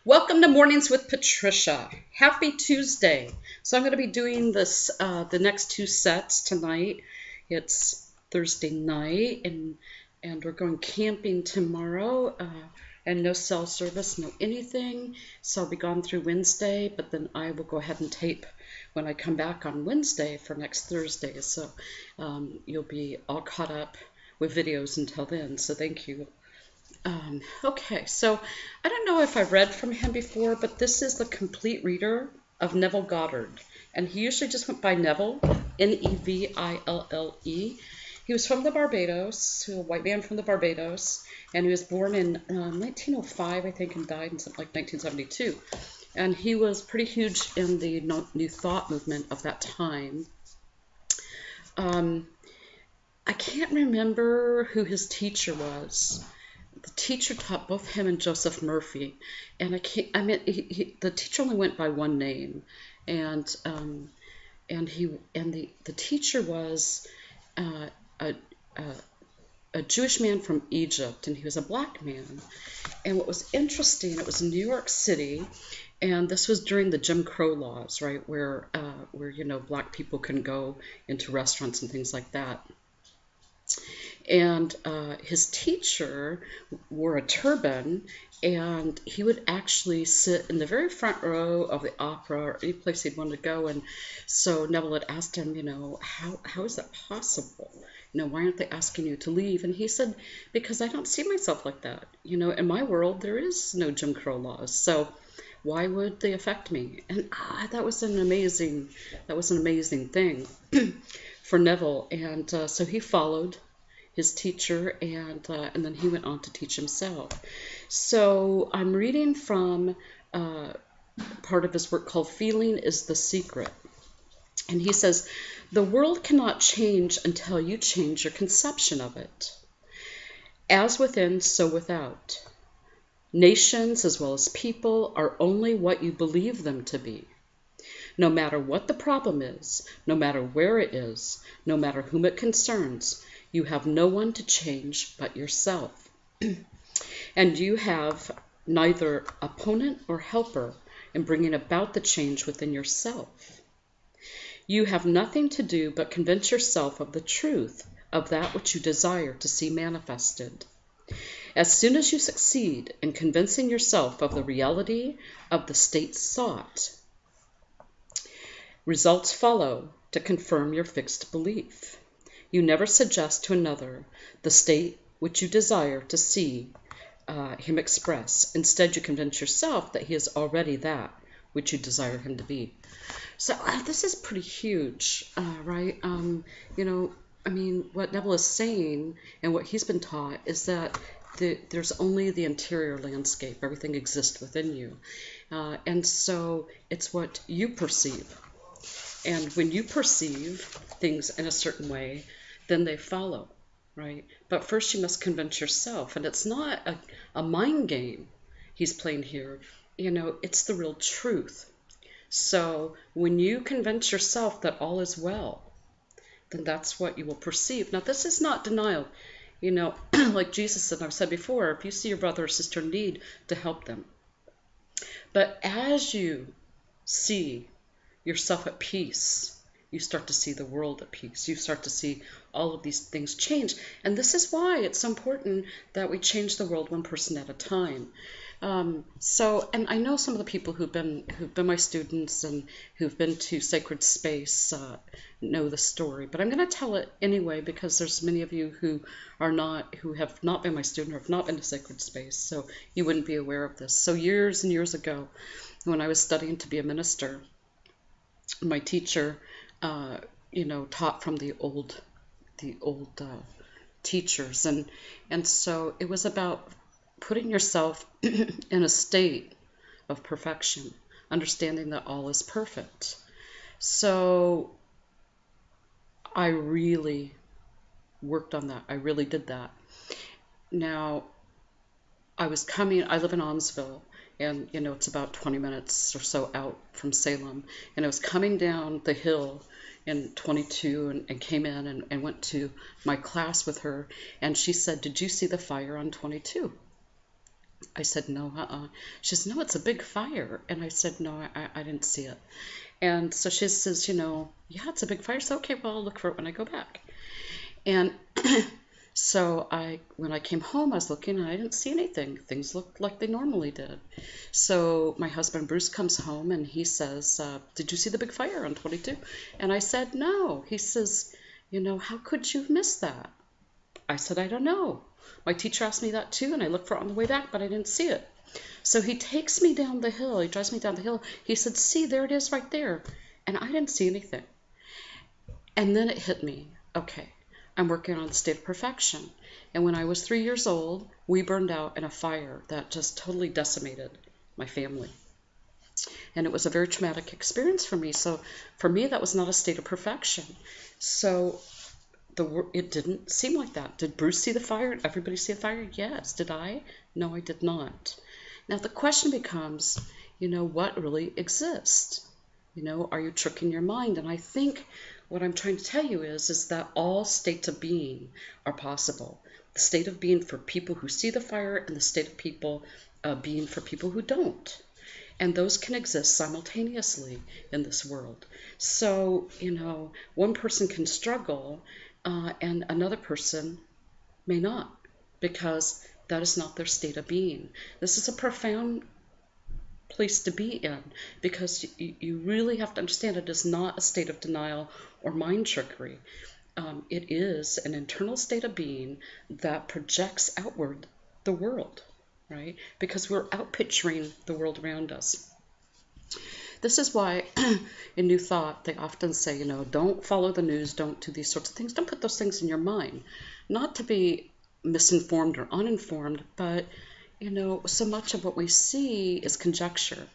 Welcome to Mornings with Patricia. Happy Tuesday. So I'm going to be doing this the next two sets tonight. It's Thursday night and we're going camping tomorrow. And no cell service, no anything. So I'll be gone through Wednesday, but then I will go ahead and tape when I come back on Wednesday for next Thursday. So you'll be all caught up with videos until then. So thank you. Okay, so I don't know if I've read from him before, but this is the complete reader of Neville Goddard. And he usually just went by Neville, Neville. He was from the Barbados, a white man from the Barbados, and he was born in 1905, I think, and died in something like 1972. And he was pretty huge in the New Thought movement of that time. I can't remember who his teacher was. The teacher taught both him and Joseph Murphy, and the teacher only went by one name, and the teacher was a Jewish man from Egypt, and he was a black man. And what was interesting, it was in New York City, and this was during the Jim Crow laws, right, where black people couldn't go into restaurants and things like that. And his teacher wore a turban, and he would actually sit in the very front row of the opera or any place he'd wanted to go. And so Neville had asked him, how is that possible? Why aren't they asking you to leave? And he said, because I don't see myself like that. In my world, there is no Jim Crow laws. So why would they affect me? And that was an amazing thing for Neville. And so he followed his teacher, and then he went on to teach himself. So I'm reading from part of his work called Feeling is the Secret. And he says, the world cannot change until you change your conception of it. As within, so without. Nations as well as people are only what you believe them to be. No matter what the problem is, no matter where it is, no matter whom it concerns, you have no one to change but yourself. And you have neither opponent or helper in bringing about the change within yourself. You have nothing to do but convince yourself of the truth of that which you desire to see manifested. As soon as you succeed in convincing yourself of the reality of the state sought, results follow to confirm your fixed belief. You never suggest to another the state which you desire to see him express. Instead, you convince yourself that he is already that which you desire him to be. So this is pretty huge, right? What Neville is saying and what he's been taught is that there's only the interior landscape. Everything exists within you. And so it's what you perceive. And when you perceive things in a certain way, then they follow, right? But first you must convince yourself. And it's not a mind game he's playing here. It's the real truth. So when you convince yourself that all is well, then that's what you will perceive. Now, this is not denial. Like Jesus said, I've said before, if you see your brother or sister in need, to help them. But as you see yourself at peace, you start to see the world at peace. You start to see all of these things change. And this is why it's so important that we change the world one person at a time. And I know some of the people who've been my students and who've been to Sacred Space know the story. But I'm going to tell it anyway because there's many of you who have not been my student or have not been to Sacred Space, so you wouldn't be aware of this. So years and years ago, when I was studying to be a minister, my teacher taught from the old teachers, and so it was about putting yourself in a state of perfection, understanding that all is perfect. So I really worked on that. I really did that. Now, I live in Almsville, and it's about 20 minutes or so out from Salem, and I was coming down the hill in 22 and came in and went to my class with her, and she said, "Did you see the fire on 22?" I said, no, She says, no, it's a big fire. And I said, no, I didn't see it. And so she says, yeah, it's a big fire. So, okay, well, I'll look for it when I go back. And so when I came home, I was looking and I didn't see anything. Things looked like they normally did. So my husband, Bruce, comes home and he says, did you see the big fire on 22? And I said, no. He says, how could you have missed that? I said, I don't know. My teacher asked me that too, and I looked for it on the way back, but I didn't see it. So he takes me down the hill. He drives me down the hill. He said, see, there it is right there. And I didn't see anything. And then it hit me. Okay, I'm working on the state of perfection. And when I was 3 years old, we burned out in a fire that just totally decimated my family. And it was a very traumatic experience for me. So for me, that was not a state of perfection. So it didn't seem like that. Did Bruce see the fire? Everybody see the fire? Yes. Did I? No, I did not. Now the question becomes, what really exists? Are you tricking your mind? And I think what I'm trying to tell you is that all states of being are possible. The state of being for people who see the fire and the state of being for people who don't. And those can exist simultaneously in this world. So, one person can struggle and another person may not, because that is not their state of being. This is a profound place to be in, because you really have to understand it is not a state of denial or mind trickery. It is an internal state of being that projects outward the world, right? Because we're outpicturing the world around us. This is why in New Thought they often say, don't follow the news, don't do these sorts of things, don't put those things in your mind. Not to be misinformed or uninformed, but, so much of what we see is conjecture.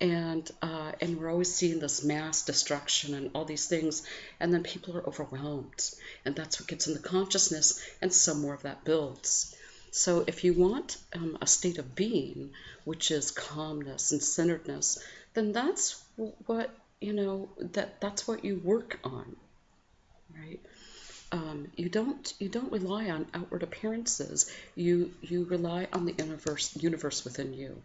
And we're always seeing this mass destruction and all these things, and then people are overwhelmed. And that's what gets into consciousness, and some more of that builds. So if you want a state of being, which is calmness and centeredness, then that's what, that's what you work on, right? You don't rely on outward appearances. You rely on the universe within you.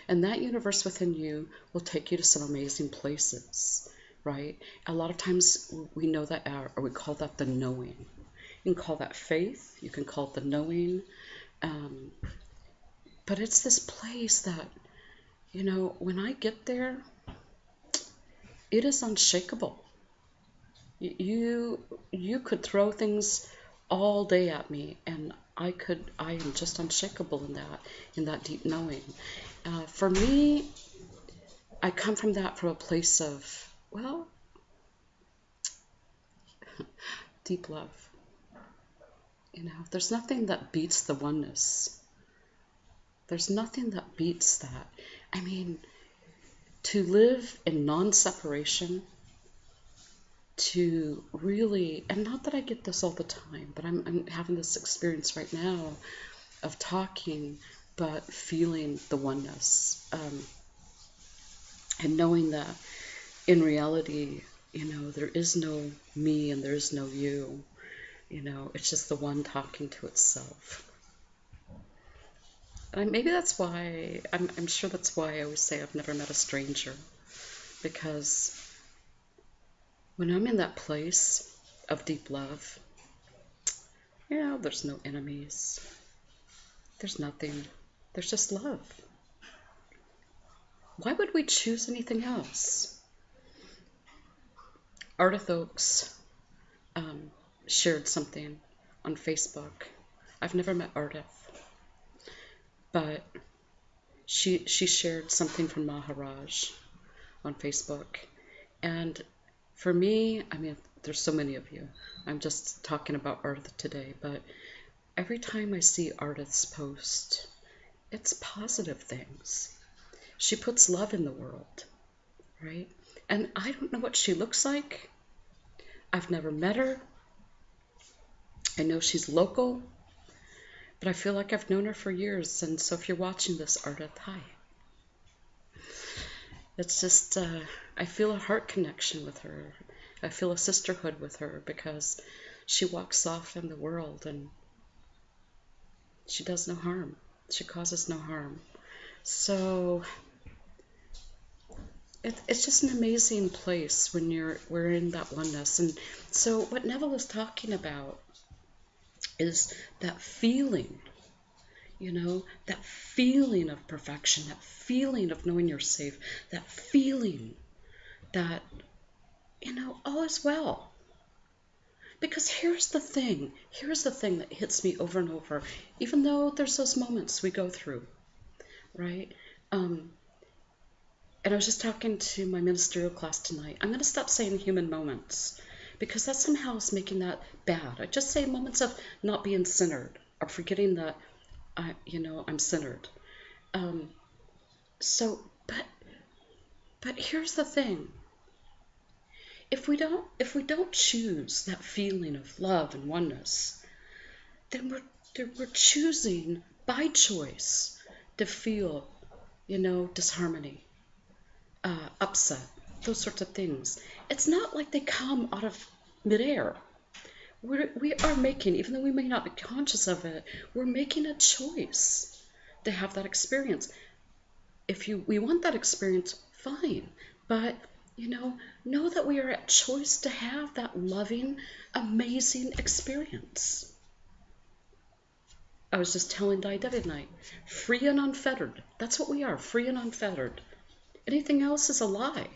And that universe within you will take you to some amazing places, right? A lot of times we know that, or we call that the knowing. You can call that faith, you can call it the knowing, but it's this place that, when I get there, it is unshakable. You could throw things all day at me, and I am just unshakable in that deep knowing. For me, I come from a place of, deep love. There's nothing that beats the oneness. There's nothing that beats that. I mean, to live in non-separation, to really, and not that I get this all the time, but I'm having this experience right now of talking, but feeling the oneness, and knowing that in reality, there is no me and there is no you. It's just the one talking to itself. And maybe that's why, I'm sure that's why I always say I've never met a stranger. Because when I'm in that place of deep love, there's no enemies. There's nothing. There's just love. Why would we choose anything else? Ardith Oaks shared something on Facebook. I've never met Ardith, but she shared something from Maharaj on Facebook. And for me, I mean, there's so many of you. I'm just talking about Ardith today, but every time I see Ardith's post, it's positive things. She puts love in the world, right? And I don't know what she looks like. I've never met her. I know she's local, but I feel like I've known her for years. And so if you're watching this, Ardith, hi. It's just, I feel a heart connection with her. I feel a sisterhood with her because she walks soft in the world and she does no harm. She causes no harm. So it's just an amazing place when we're in that oneness. And so what Neville is talking about is that feeling, that feeling of perfection, that feeling of knowing you're safe, that feeling that, all is well. Because here's the thing that hits me over and over, even though there's those moments we go through, right? And I was just talking to my ministerial class tonight. I'm going to stop saying human moments because that somehow is making that bad. I just say moments of not being centered or forgetting that, I'm centered. So, but here's the thing. If we don't choose that feeling of love and oneness, then we're choosing by choice to feel, disharmony, upset, those sorts of things. It's not like they come out of midair. We are making, even though we may not be conscious of it, we're making a choice to have that experience. If we want that experience, fine. But, know that we are at choice to have that loving, amazing experience. I was just telling Debbie tonight, free and unfettered. That's what we are, free and unfettered. Anything else is a lie.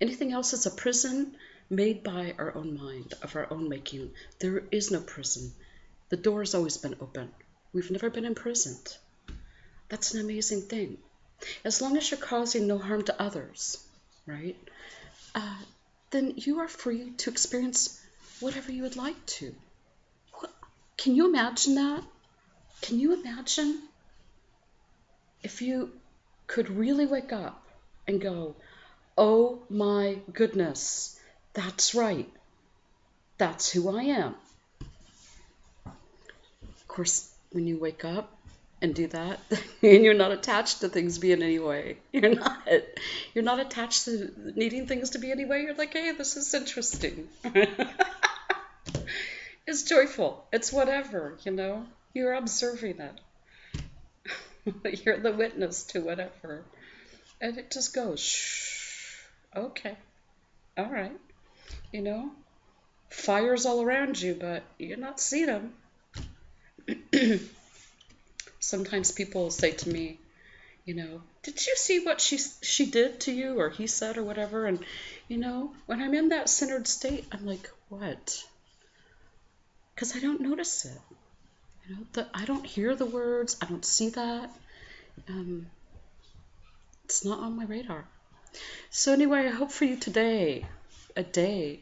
Anything else is a prison made by our own mind, of our own making. There is no prison. The door has always been open. We've never been imprisoned. That's an amazing thing. As long as you're causing no harm to others, right, then you are free to experience whatever you would like to. Can you imagine that? Can you imagine if you could really wake up and go, oh my goodness, that's right. That's who I am. Of course, when you wake up and do that, and you're not attached to things being any way. You're not attached to needing things to be any way. You're like, hey, this is interesting. It's joyful. It's whatever, You're observing it. You're the witness to whatever. And it just goes, shh, okay, all right. Fires all around you, but you're not seeing them. Sometimes people say to me, did you see what she did to you, or he said, or whatever? And, when I'm in that centered state, I'm like, what? Because I don't notice it. I don't hear the words. I don't see that. It's not on my radar. So anyway, I hope for you today, a day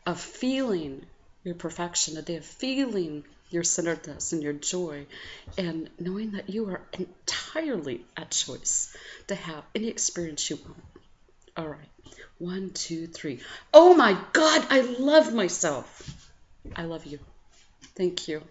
of feeling your perfection, a day of feeling your centeredness and your joy, and knowing that you are entirely at choice to have any experience you want. All right. 1, 2, 3. Oh my God, I love myself. I love you. Thank you.